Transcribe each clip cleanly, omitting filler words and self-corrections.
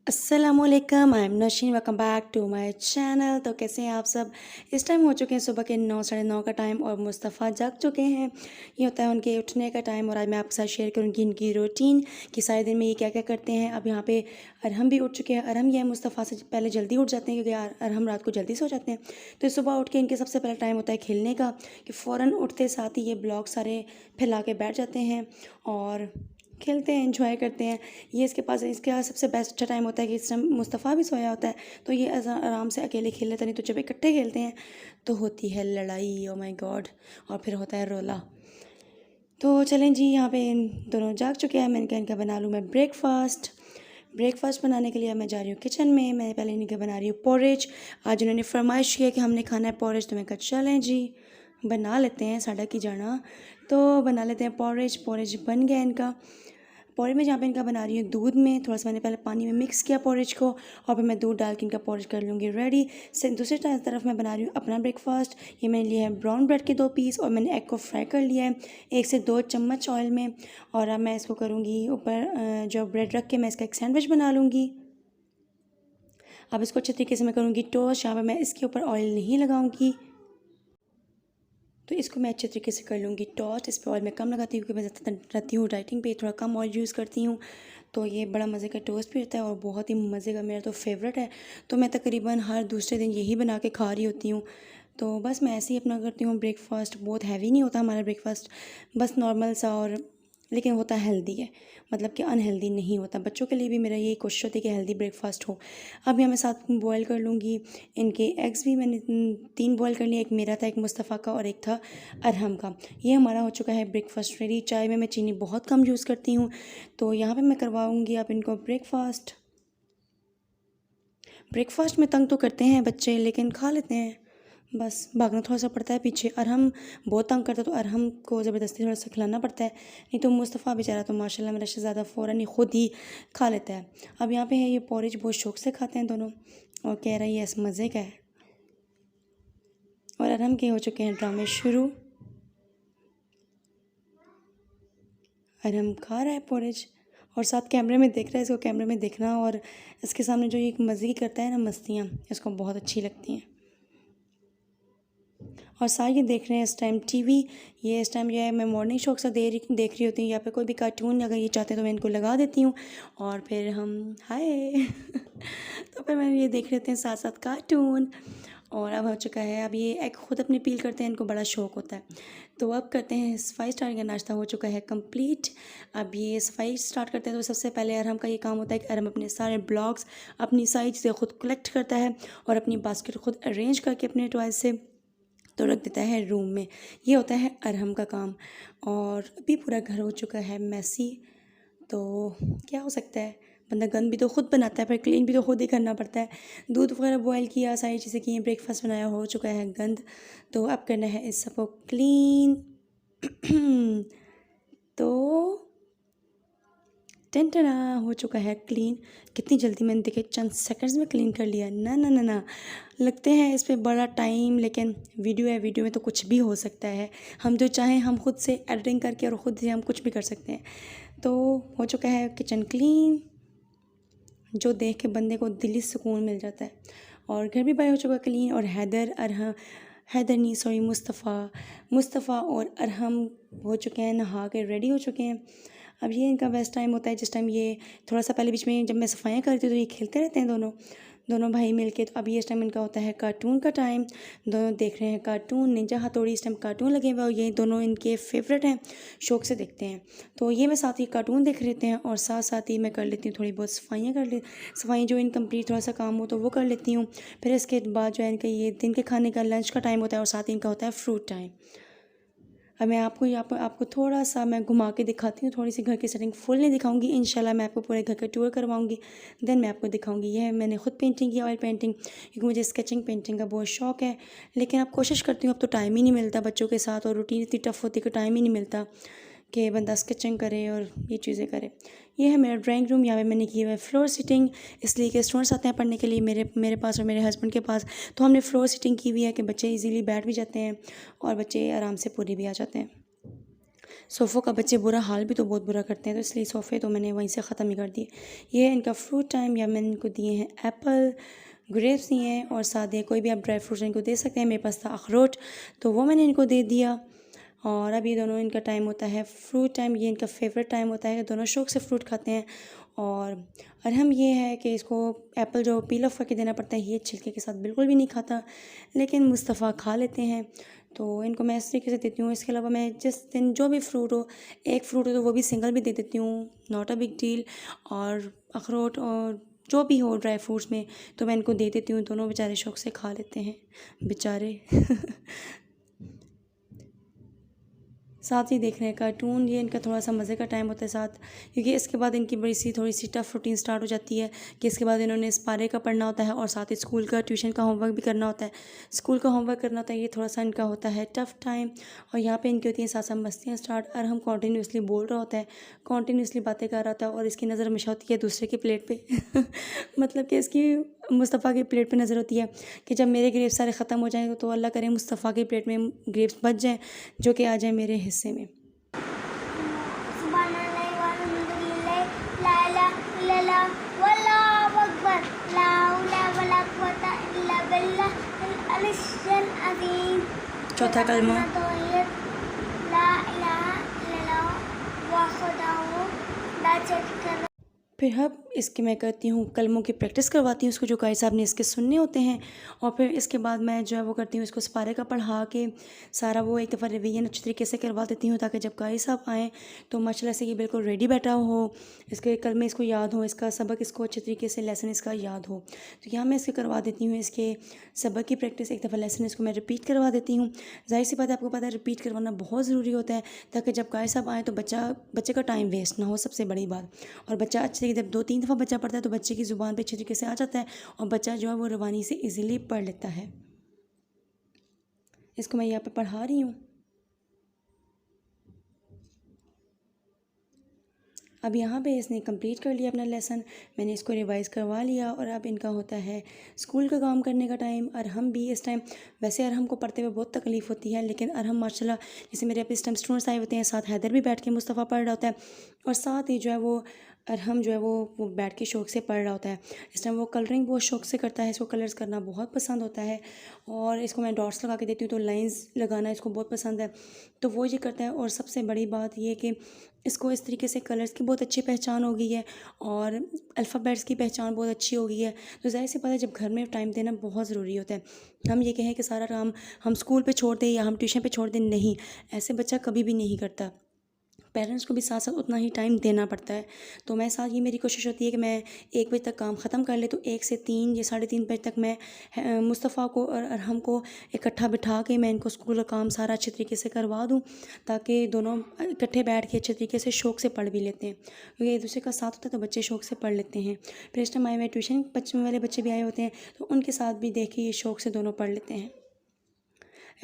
अस्सलामुअलैकुम, I am Naushin, welcome back to my channel. तो कैसे हैं आप सब। इस टाइम हो चुके हैं सुबह के 9 साढ़े 9 का टाइम और मुस्तफ़ा जग चुके हैं। ये होता है उनके उठने का टाइम और आज मैं आपके साथ शेयर करूँगी इनकी रूटीन कि सारे दिन में ये क्या क्या करते हैं। अब यहाँ पे अरहम भी उठ चुके हैं। अरहम ये मुस्तफ़ा से पहले जल्दी उठ जाते हैं क्योंकि अरहम रात को जल्दी सो जाते हैं। तो सुबह उठ के इनके सबसे पहला टाइम होता है खेलने का कि फ़ौरन उठते साथ ही ये ब्लॉक सारे फैला के बैठ जाते हैं और खेलते हैं, एंजॉय करते हैं। ये इसके पास सबसे बेस्ट अच्छा टाइम होता है कि इस टाइम मुस्तफ़ा भी सोया होता है तो ये आराम से अकेले खेल लेते नहीं। तो जब इकट्ठे खेलते हैं तो होती है लड़ाई, ओ माय गॉड, और फिर होता है रोला। तो चलें जी, यहाँ पे इन दोनों जाग चुके हैं। मैंने कहा इनका बना लूँ मैं ब्रेकफास्ट बनाने के लिए मैं जा रही हूँ किचन में। मैं पहले इनके बना रही हूँ पोरेज। आज उन्होंने फरमाइश किया कि हमने खाना है पोरेज, तो मैं कहा चलें जी बना लेते हैं, साढ़ा की जाना। तो बना लेते हैं पोरेज बन गया इनका। पोरेज में जहाँ पे इनका बना रही हूँ दूध में, थोड़ा सा मैंने पहले पानी में मिक्स किया पोरेज को और फिर मैं दूध डाल के इनका पोरेज कर लूँगी रेडी। से दूसरी तरफ मैं बना रही हूँ अपना ब्रेकफास्ट। ये मैंने लिया है ब्राउन ब्रेड के 2 पीस और मैंने एग को फ्राई कर लिया है 1 से 2 चम्मच ऑयल में। और अब मैं इसको करूँगी ऊपर जो ब्रेड रख के मैं इसका एक सैंडविच बना लूँगी। अब इसको अच्छे तरीके से मैं करूँगी टोस्ट। यहाँ पर मैं इसके ऊपर ऑयल नहीं लगाऊँगी, तो इसको मैं अच्छे तरीके से कर लूँगी टोस्ट। इस पर ऑयल मैं कम लगाती हूँ क्योंकि मैं ज़्यादातर रहती हूँ डाइटिंग पे, थोड़ा कम ऑयल यूज़ करती हूँ। तो ये बड़ा मज़े का टोस्ट भी रहता है और बहुत ही मज़े का, मेरा तो फेवरेट है। तो मैं तकरीबन हर दूसरे दिन यही बना के खा रही होती हूँ। तो बस मैं ऐसे ही अपना करती हूँ ब्रेकफास्ट। बहुत हैवी नहीं होता हमारा ब्रेकफास्ट, बस नॉर्मल सा, और लेकिन होता हेल्दी है, मतलब कि अनहेल्दी नहीं होता। बच्चों के लिए भी मेरा यही कोशिश होती है कि हेल्दी ब्रेकफास्ट हो। अब यहाँ मैं साथ बॉयल कर लूँगी इनके एग्स भी। मैंने 3 बॉयल कर लिए, एक मेरा था, एक मुस्तफ़ा का और एक था अरहम का। ये हमारा हो चुका है ब्रेकफास्ट रेडी। चाय में मैं चीनी बहुत कम यूज़ करती हूँ। तो यहाँ पे मैं करवाऊँगी अब इनको ब्रेकफास्ट में तंग तो करते हैं बच्चे लेकिन खा लेते हैं, बस भागना थोड़ा सा पड़ता है पीछे। अरहम बहुत तंग करता है तो अरहम को ज़बरदस्ती थोड़ा सा खिलाना पड़ता है, नहीं तो मुस्तफ़ा बेचारा तो माशाल्लाह मेरा शहज़ादा फ़ौरन ही खुद ही खा लेता है। अब यहाँ पे है ये पोरेज बहुत शौक से खाते हैं दोनों और कह रहा है ये इस मज़े का है। और अरहम के हो चुके हैं ड्रामे शुरू। अरहम खा रहा है पोरेज और साथ कैमरे में देख रहा है। इसको कैमरे में देखना और इसके सामने जो ये मज़े की करता है ना मस्तियाँ, इसको बहुत अच्छी लगती हैं। और साथ ये देख रहे हैं इस टाइम टीवी। ये इस टाइम जो है मैं मॉर्निंग शो अक्सर देख रही होती हूँ या फिर कोई भी कार्टून अगर ये चाहते हैं तो मैं इनको लगा देती हूँ और फिर हम हाय तो फिर मैं ये देख लेते हैं साथ साथ कार्टून। और अब हो चुका है, अब ये एग खुद अपने पील करते हैं, इनको बड़ा शौक होता है। तो अब करते हैं सफाई स्टार्ट। का नाश्ता हो चुका है कंप्लीट। अब ये सफाई स्टार्ट करते हैं तो सबसे पहले अरहम का ये काम होता है कि अरहम अपने सारे ब्लॉक्स अपनी सारी चीज़ें खुद कलेक्ट करता है और अपनी बास्केट खुद अरेंज करके अपने टॉयज से तो रख देता है रूम में। ये होता है अरहम का काम। और अभी पूरा घर हो चुका है मैसी। तो क्या हो सकता है, बंदा गंद भी तो खुद बनाता है पर क्लीन भी तो खुद ही करना पड़ता है। दूध वगैरह बॉयल किया, सारी चीज़ें की, ब्रेकफास्ट बनाया, हो चुका है गंद। तो अब करना है इस सबको क्लीन तो टेंटना हो चुका है क्लीन। कितनी जल्दी मैंने देखे चंद सेकंड्स में क्लीन कर लिया। ना ना ना ना, लगते हैं इस पे बड़ा टाइम, लेकिन वीडियो है, वीडियो में तो कुछ भी हो सकता है। हम जो चाहें हम खुद से एडिटिंग करके और ख़ुद से हम कुछ भी कर सकते हैं। तो हो चुका है किचन क्लीन, जो देख के बंदे को दिली सुकून मिल जाता है। और घर भी बाहर हो चुका क्लीन। और मुस्तफ़ा और अरहम हो चुके हैं नहा के रेडी हो चुके हैं। अब ये इनका बेस्ट टाइम होता है जिस टाइम ये थोड़ा सा पहले बीच में जब मैं सफाइयाँ करती हूँ तो ये खेलते रहते हैं दोनों भाई मिलके। तो अभी इस टाइम इनका होता है कार्टून का टाइम। दोनों देख रहे हैं कार्टून, निंजा हथौड़ी इस टाइम कार्टून लगे हुए और ये दोनों इनके फेवरेट हैं, शौक से देखते हैं। तो ये मैं साथ ही कार्टून देख लेते हैं और साथ साथ ही मैं कर लेती हूँ थोड़ी बहुत सफाइयाँ जो इनकम्प्लीट थोड़ा सा काम हो तो वो कर लेती हूँ। फिर इसके बाद जो है इनका ये दिन के खाने का लंच का टाइम होता है और साथ ही इनका होता है फ्रूट टाइम। अब मैं आपको यहाँ पर आपको थोड़ा सा मैं घुमा के दिखाती हूँ, थोड़ी सी घर की सेटिंग फुल नहीं दिखाऊंगी, इंशाल्लाह मैं आपको पूरे घर का टूर करवाऊंगी, देन मैं आपको दिखाऊंगी। यह है मैंने खुद पेंटिंग की, ऑयल पेंटिंग, क्योंकि मुझे स्केचिंग पेंटिंग का बहुत शौक है। लेकिन अब कोशिश करती हूँ, अब तो टाइम ही नहीं मिलता बच्चों के साथ और रूटीन इतनी टफ होती है कि टाइम ही नहीं मिलता कि बंदा स्केचिंग करे और ये चीज़ें करे। ये है मेरा ड्राइंग रूम। यहाँ पे मैंने की हुआ है फ्लोर सीटिंग, इसलिए कि स्टूडेंट्स आते हैं पढ़ने के लिए मेरे पास और मेरे हस्बैंड के पास, तो हमने फ्लोर सीटिंग की हुई है कि बच्चे इजीली बैठ भी जाते हैं और बच्चे आराम से पूरी भी आ जाते हैं। सोफ़ों का बच्चे बुरा हाल भी तो बहुत बुरा करते हैं, तो इसलिए सोफ़े तो मैंने वहीं से ख़त्म ही कर दिए। ये है इनका फ्रूट टाइम, या मैंने इनको दिए हैं एप्पल, ग्रेप्स दिए हैं और सादे कोई भी आप ड्राई फ्रूट्स इनको दे सकते हैं। मेरे पास था अखरोट तो वो मैंने इनको दे दिया। और अब ये दोनों इनका टाइम होता है फ्रूट टाइम, ये इनका फेवरेट टाइम होता है, दोनों शौक़ से फ्रूट खाते हैं। और अरहम ये है कि इसको एप्पल जो पील ऑफ करके देना पड़ता है, ये छिलके के साथ बिल्कुल भी नहीं खाता, लेकिन मुस्तफ़ा खा लेते हैं, तो इनको मैं इस तरीके से देती हूँ। इसके अलावा मैं जिस दिन जो भी फ्रूट हो, एक फ्रूट हो तो वो भी सिंगल भी दे देती हूँ, नॉट अ बिग डील। और अखरोट और जो भी हो ड्राई फ्रूट्स में तो मैं इनको दे देती हूँ, दोनों बेचारे शौक़ से खा लेते हैं बेचारे। साथ ही देख रहे हैं कार्टून, ये इनका थोड़ा सा मज़े का टाइम होता है साथ, क्योंकि इसके बाद इनकी बड़ी सी थोड़ी सी टफ़ रूटीन स्टार्ट हो जाती है कि इसके बाद इन्होंने इस पारे का पढ़ना होता है और साथ ही स्कूल का ट्यूशन का होमवर्क भी करना होता है। स्कूल का होमवर्क करना होता है, ये थोड़ा सा इनका होता है टफ़ टाइम। और यहाँ पे इनकी होती हैं साथ साथ मस्तियाँ स्टार्ट, और हम कॉन्टीन्यूसली बोल रहा होता है, कॉन्टीन्यूसली बातें कर रहा होता है, और इसकी नज़र हमेशा होती है दूसरे की प्लेट पर मतलब कि इसकी मुस्तफ़ा की प्लेट पे नज़र होती है कि जब मेरे ग्रेप्स सारे ख़त्म हो जाएंगे तो अल्लाह करे मुस्तफ़ा की प्लेट में ग्रेप्स बच जाएं जो कि आ जाए मेरे हिस्से में। चौथा कलमा, फिर अब इसकी मैं करती हूँ कलमों की प्रैक्टिस करवाती हूँ उसको, जो क़ारी साहब ने इसके सुनने होते हैं। और फिर इसके बाद मैं जो है वो करती हूँ, इसको सपारे का पढ़ा के सारा वो एक दफ़ा रिवीजन अच्छी तरीके से करवा देती हूँ, ताकि जब क़ारी साहब आएँ तो माशाल्लाह से ये बिल्कुल रेडी बैठा हो, इसके कलमे इसको याद हो, इसका सबक इसको अच्छे तरीके से लेसन इसका याद हो। तो यहाँ मैं इसके करवा देती हूँ इसके सबक की प्रैक्टिस, एक दफ़ा लेसन इसको मैं रिपीट करवा देती हूँ। ज़ाहिर सी बात है, आपको पता है रिपीट करवाना बहुत ज़रूरी होता है, ताकि जब क़ारी साहब आएँ तो बच्चे का टाइम वेस्ट ना हो, सबसे बड़ी बात। और बच्चा अच्छे जब 2-3 दफ़ा बच्चा पढ़ता है तो बच्चे की ज़ुबान पे अच्छे तरीके से आ जाता है, और बच्चा जो है वो रवानी से इजीली पढ़ लेता है। इसको मैं यहाँ पे पढ़ा रही हूँ। अब यहाँ पे इसने कंप्लीट कर लिया अपना लेसन, मैंने इसको रिवाइज़ करवा लिया, और अब इनका होता है स्कूल का काम करने का टाइम। अरहम भी इस टाइम, वैसे अरहम को पढ़ते हुए बहुत तकलीफ़ होती है, लेकिन अरहम माशाल्लाह, जैसे मेरे अब इस टाइम स्टूडेंट्स आए होते हैं, साथ हैदर भी बैठ के मुस्तफ़ा पढ़ रहा होता है, और साथ ही जो है वो अरहम जो है वो बैठ के शौक़ से पढ़ रहा होता है। इस टाइम वो कलरिंग बहुत शौक़ से करता है, इसको कलर्स करना बहुत पसंद होता है, और इसको मैं डॉट्स लगा के देती हूँ तो लाइंस लगाना इसको बहुत पसंद है, तो वो ये करता है। और सबसे बड़ी बात ये कि इसको इस तरीके से कलर्स की बहुत अच्छी पहचान हो गई है, और अल्फ़ाबेट्स की पहचान बहुत अच्छी हो गई है। तो ज़ाहिर सी बात है, जब घर में टाइम देना बहुत ज़रूरी होता है। हम ये कहें कि सारा काम हम स्कूल पे छोड़ दें या हम ट्यूशन पे छोड़ दें, नहीं, ऐसे बच्चा कभी भी नहीं करता। पेरेंट्स को भी साथ साथ उतना ही टाइम देना पड़ता है। तो मैं साथ ये मेरी कोशिश होती है कि मैं 1 बजे तक काम ख़त्म कर ले, तो 1 से 3 या 3:30 बजे तक मैं मुस्तफ़ा को और अरहम को इकट्ठा बिठा के मैं इनको स्कूल का काम सारा अच्छे तरीके से करवा दूँ, ताकि दोनों इकट्ठे बैठ के अच्छे तरीके से शौक़ से पढ़ भी लेते हैं, क्योंकि एक दूसरे का साथ होता है तो बच्चे शौक़ से पढ़ लेते हैं। फिर इस टाइम आए हुए ट्यूशन बच्चे वाले बच्चे भी आए होते हैं, तो उनके साथ भी देखिए ये शौक़ से दोनों पढ़ लेते हैं।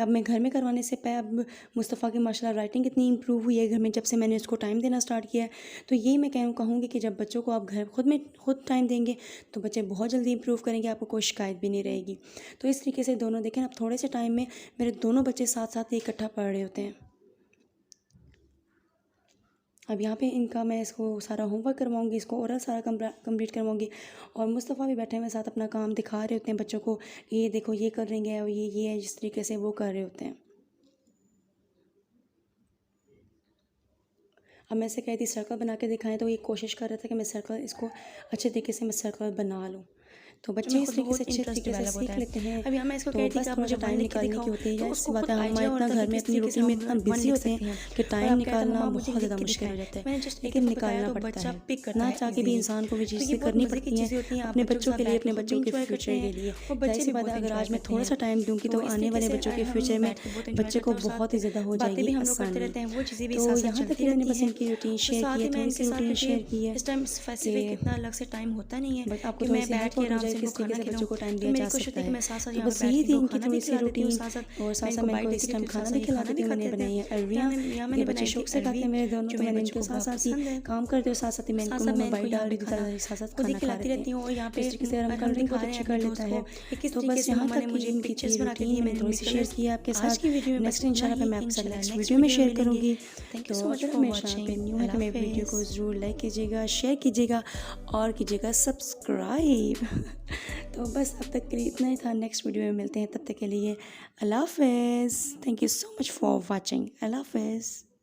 अब मैं घर में करवाने से पहले, अब मुस्तफ़ा की माशाल्लाह राइटिंग कितनी इंप्रूव हुई है घर में, जब से मैंने उसको टाइम देना स्टार्ट किया है। तो यही मैं कहूँगी कि जब बच्चों को आप घर खुद टाइम देंगे तो बच्चे बहुत जल्दी इंप्रूव करेंगे, आपको कोई शिकायत भी नहीं रहेगी। तो इस तरीके से दोनों देखें, अब थोड़े से टाइम में मेरे दोनों बच्चे साथ साथ इकट्ठा पढ़ रहे होते हैं। अब यहाँ पे इनका मैं इसको सारा होमवर्क करवाऊँगी, इसको ओरल सारा कंप्लीट करवाऊँगी, और मुस्तफ़ा भी बैठे हुए साथ अपना काम दिखा रहे होते हैं बच्चों को, ये देखो ये कर रहे हैं, और ये है, जिस तरीके से वो कर रहे होते हैं। अब मैं इसे कहती थी सर्कल बना के दिखाएं, तो ये कोशिश कर रहा था कि मैं सर्कल इसको अच्छे तरीके से मैं सर्कल बना लूँ। तो बच्चे इस तरीके से अच्छे तरीके से सीख लेते हैं। अब यहाँ मैं इसको तो कहती बस कि आप थोड़ा मुझे टाइम निकालने की होती है, इस बात है, हम इतना घर में अपनी रूटीन में इतना बिजी होते हैं कि टाइम निकालना बहुत ज़्यादा मुश्किल हो जाता है, लेकिन निकालना पड़ता है। ना चाह के भी इंसान को भी चीज़ें करनी पड़ती हैं अपने बच्चों के लिए, अपने बच्चों के फ्यूचर के लिए। ज़ाहिर सी बात है, अगर आज मैं थोड़ा सा टाइम दूँगी तो आने वाले बच्चों के फ्यूचर में बच्चे को बहुत ही ज़्यादा हो जाएगी आसानी। तो यहाँ तक मैंने बस इनकी रूटीन शेयर की है, थोड़ी सी रूटीन शेयर की है। इस टाइम स्पेसिफिक इतना अलग से टाइम होता नहीं है बट आपको कि मैं बैठ के आराम है किस तरीके से बच्चों को टाइम दिया जा सकता है। मैं साथ-साथ तो यहाँ बस पे यही बैठ थी के इनकी खाना थोड़ी भी सी खिला देती रूटीन, हूँ साथ-साथ और साथ मैं साथ इनको मैं इनको बाइट इस देती टाइम रहती हूँ, खाना साथ-साथ भी ये खिला खाना देती भी हूँ। मैंने खाते थे। बनाई है यहाँ अरवियाँ, मैंने ये बच्चे बनाई थी शौक से खाते अरवी हैं मेरे दोनों, जो तो मेरे मैंने इनको बच्चों को साथ बहुत साथ ही पसंद है। काम करते हुए साथ साथ ही मैं इनको साथ-साथ मुँह मैं में इनको बाइट यहाँ डाल पे देती खाना हूँ, साथ साथ खुद ही खाना खा खिलाती लेते रहती हैं। हूँ और यहाँ तो पे इस तरीके से हम कलरिंग दिखा बहुत रहे हैं अच्छी अपने कर दोस्त लेता को है। कि किस तो तरीके बस से यहाँ मम्मा तक ने की मुझे इनकी थी पिक्चर्स बना के दिए, रूटीन, मैंने मैंने थोड़ी सी उनके शेयर कलर्स। की है आपके आज साथ। की वीडियो में बस नेक्स्ट इतना इंशाल्लाह ही, फिर मैं आपके साथ इंशाल्लाह नेक्स्ट नेक्स्ट वीडियो में वीडियो में शेयर मिलेंगे। करूँगी। थैंक यू तो सो मच अगर फॉर मेरे चैनल पे वॉचिंग। न्यू है तो अल्लाह मेरे वीडियो को हाफ़िज़। ज़रूर लाइक कीजिएगा, शेयर कीजिएगा और कीजिएगा सब्सक्राइब। तो बस अब तक के लिए इतना ही था। नेक्स्ट वीडियो में मिलते हैं, तब तक के लिए अल्लाह हाफ़िज़। Thank you so much for watching. अल्लाह हाफ़िज़।